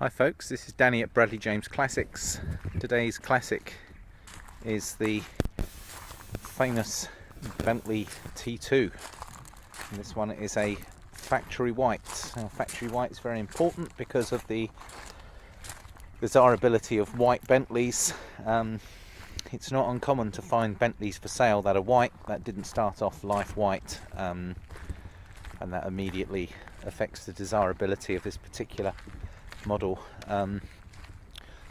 Hi folks, this is Danny at Bradley James Classics. Today's classic is the famous Bentley T2. And this one is a factory white. Now, factory white is very important because of the desirability of white Bentleys. It's not uncommon to find Bentleys for sale that are white. That didn't start off life white, and that immediately affects the desirability of this particular model. Now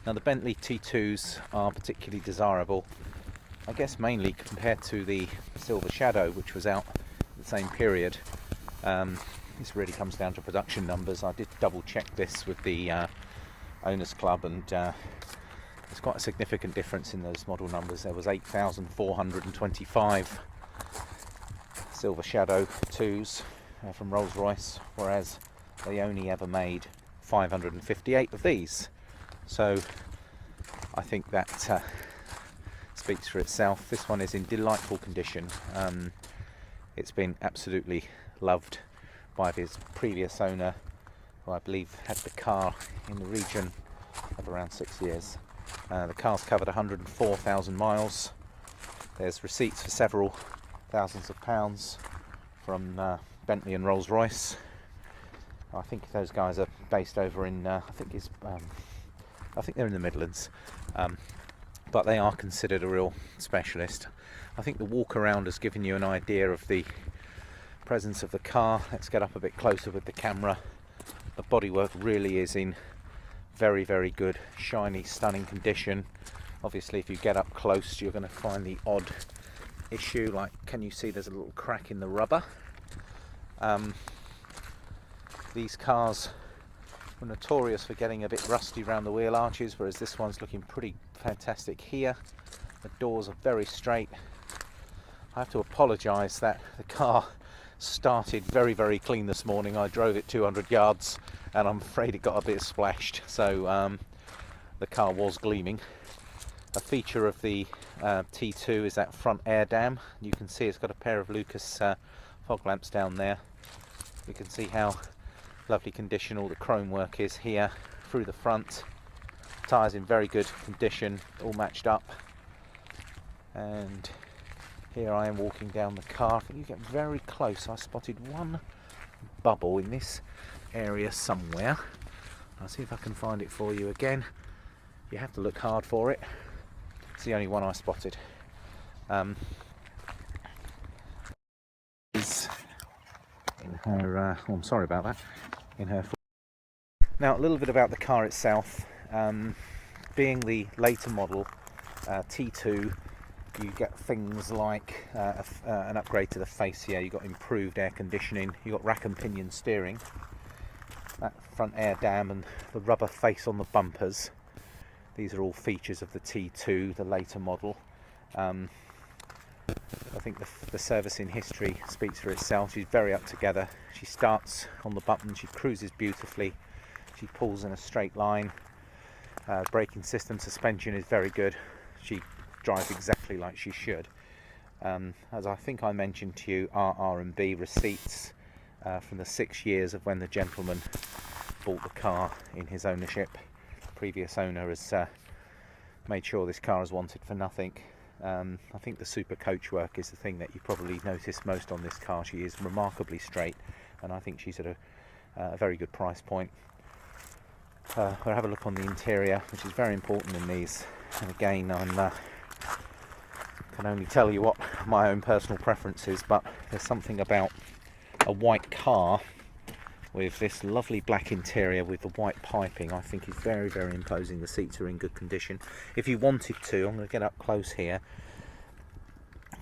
the Bentley T2s are particularly desirable, I guess mainly compared to the Silver Shadow, which was out at the same period. This really comes down to production numbers. I did double check this with the Owners Club, and there's quite a significant difference in those model numbers. There was 8,425 Silver Shadow 2s from Rolls-Royce, whereas they only ever made 558 of these. So I think that speaks for itself. This one is in delightful condition. It's been absolutely loved by his previous owner, who I believe had the car in the region of around 6 years. The car's covered 104,000 miles. There's receipts for several thousands of pounds from Bentley and Rolls-Royce. I think those guys are based over in, I think they're in the Midlands, but they are considered a real specialist. I think the walk around has given you an idea of the presence of the car. Let's get up a bit closer with the camera. The bodywork really is in very, very good, shiny, stunning condition. Obviously, if you get up close, you're going to find the odd issue, like, can you see there's a little crack in the rubber? These cars were notorious for getting a bit rusty around the wheel arches, whereas this one's looking pretty fantastic here. The doors are very straight. I have to apologise that the car started very, very clean this morning. I drove it 200 yards and I'm afraid it got a bit splashed, so the car was gleaming. A feature of the T2 is that front air dam. You can see it's got a pair of Lucas fog lamps down there. You can see how lovely condition all the chrome work is here through the front. Tyres in very good condition, all matched up. And here I am walking down the car. I think you get very close. I spotted one bubble in this area somewhere. I'll see if I can find it for you again. You have to look hard for it. It's the only one I spotted. Is in her, oh, I'm sorry about that, in her. Now, a little bit about the car itself. Being the later model T2, you get things like an upgrade to the fascia. You got improved air conditioning. You got rack and pinion steering. That front air dam and the rubber face on the bumpers. These are all features of the T2, the later model. I think the servicing history speaks for itself. She's very up together. She starts on the button, she cruises beautifully, she pulls in a straight line. Braking system, suspension is very good. She drives exactly like she should. As I think I mentioned to you, R&B receipts from the 6 years of when the gentleman bought the car in his ownership. The previous owner has made sure this car is wanted for nothing. I think the super coach work is the thing that you probably notice most on this car. She is remarkably straight, and I think she's at a very good price point. We'll have a look on the interior, which is very important in these. And again, I can only tell you what my own personal preference is, but there's something about a white car with this lovely black interior with the white piping I think is very, very imposing. The seats are in good condition. If you wanted to, I'm going to get up close here,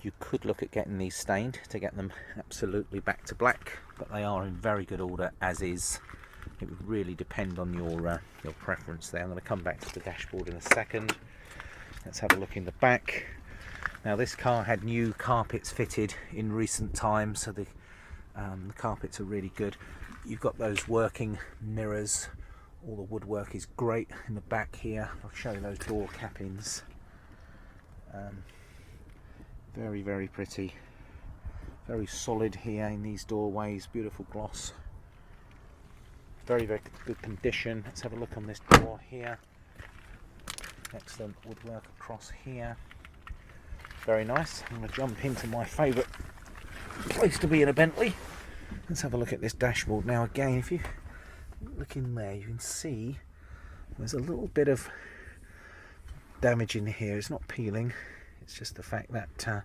you could look at getting these stained to get them absolutely back to black, but they are in very good order as is. It would really depend on your preference there. I'm going to come back to the dashboard in a second. Let's have a look in the back. Now, this car had new carpets fitted in recent times, so the carpets are really good. You've got those working mirrors. All the woodwork is great in the back here. I'll show you those door cap-ins. Very, very pretty. Very solid here in these doorways. Beautiful gloss. Very, very good condition. Let's have a look on this door here. Excellent woodwork across here. Very nice. I'm going to jump into my favourite place to be in a Bentley. Let's have a look at this dashboard now. Again, if you look in there, you can see there's a little bit of damage in here. It's not peeling, it's just the fact that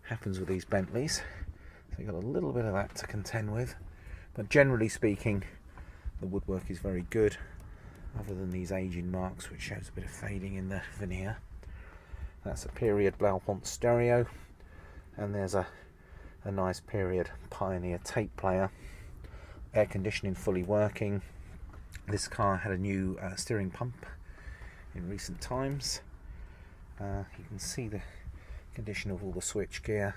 happens with these Bentleys. So you've got a little bit of that to contend with, but generally speaking the woodwork is very good, other than these aging marks which shows a bit of fading in the veneer. That's a period Blaupont stereo, and there's a nice period Pioneer tape player. Air conditioning fully working. This car had a new steering pump in recent times. You can see the condition of all the switch gear.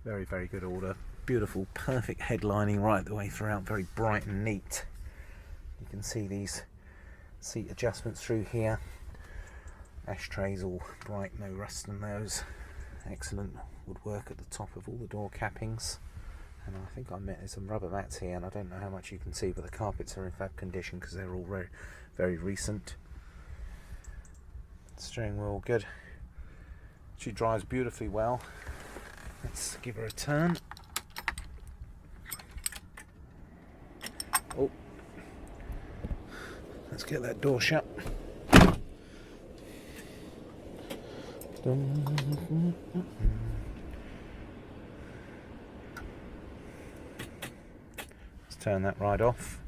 Very, very good order. Beautiful, perfect headlining right the way throughout. Very bright and neat. You can see these seat adjustments through here. Ashtrays all bright, no rust in those. Excellent woodwork at the top of all the door cappings. And I think there's some rubber mats here, and I don't know how much you can see, but the carpets are in fab condition because they're all very, very recent. Steering wheel good. She drives beautifully well. Let's give her a turn. Oh, let's get that door shut. Let's turn that right off.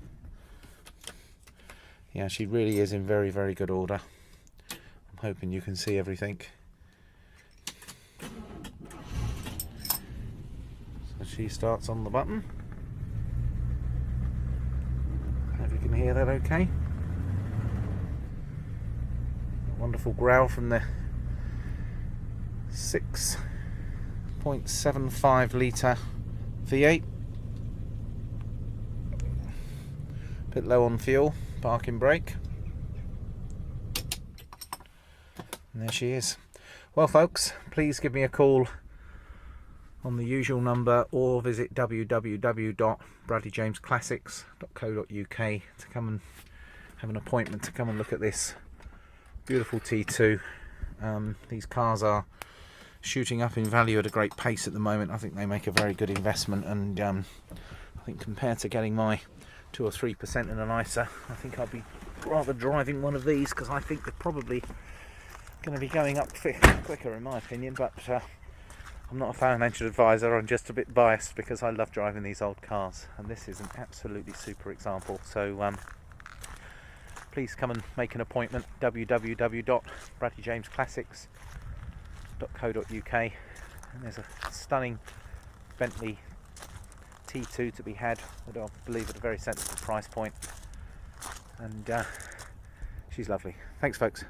Yeah, she really is in very, very good order. I'm hoping you can see everything. So she starts on the button. Hope you can hear that okay. Wonderful growl from the 6.75 litre V8. Bit low on fuel, parking brake. And there she is. Well folks, please give me a call on the usual number or visit www.bradleyjamesclassics.co.uk to come and have an appointment to come and look at this beautiful T2. These cars are shooting up in value at a great pace at the moment. I think they make a very good investment, and I think compared to getting my 2 or 3% in an ISA, I think I'll be rather driving one of these, because I think they're probably going to be going up quicker in my opinion. But I'm not a financial advisor, I'm just a bit biased because I love driving these old cars, and this is an absolutely super example. So please come and make an appointment. www.bradleyjamesclassics.co.uk, and there's a stunning Bentley T2 to be had, I believe at a very sensible price point, and she's lovely. Thanks folks.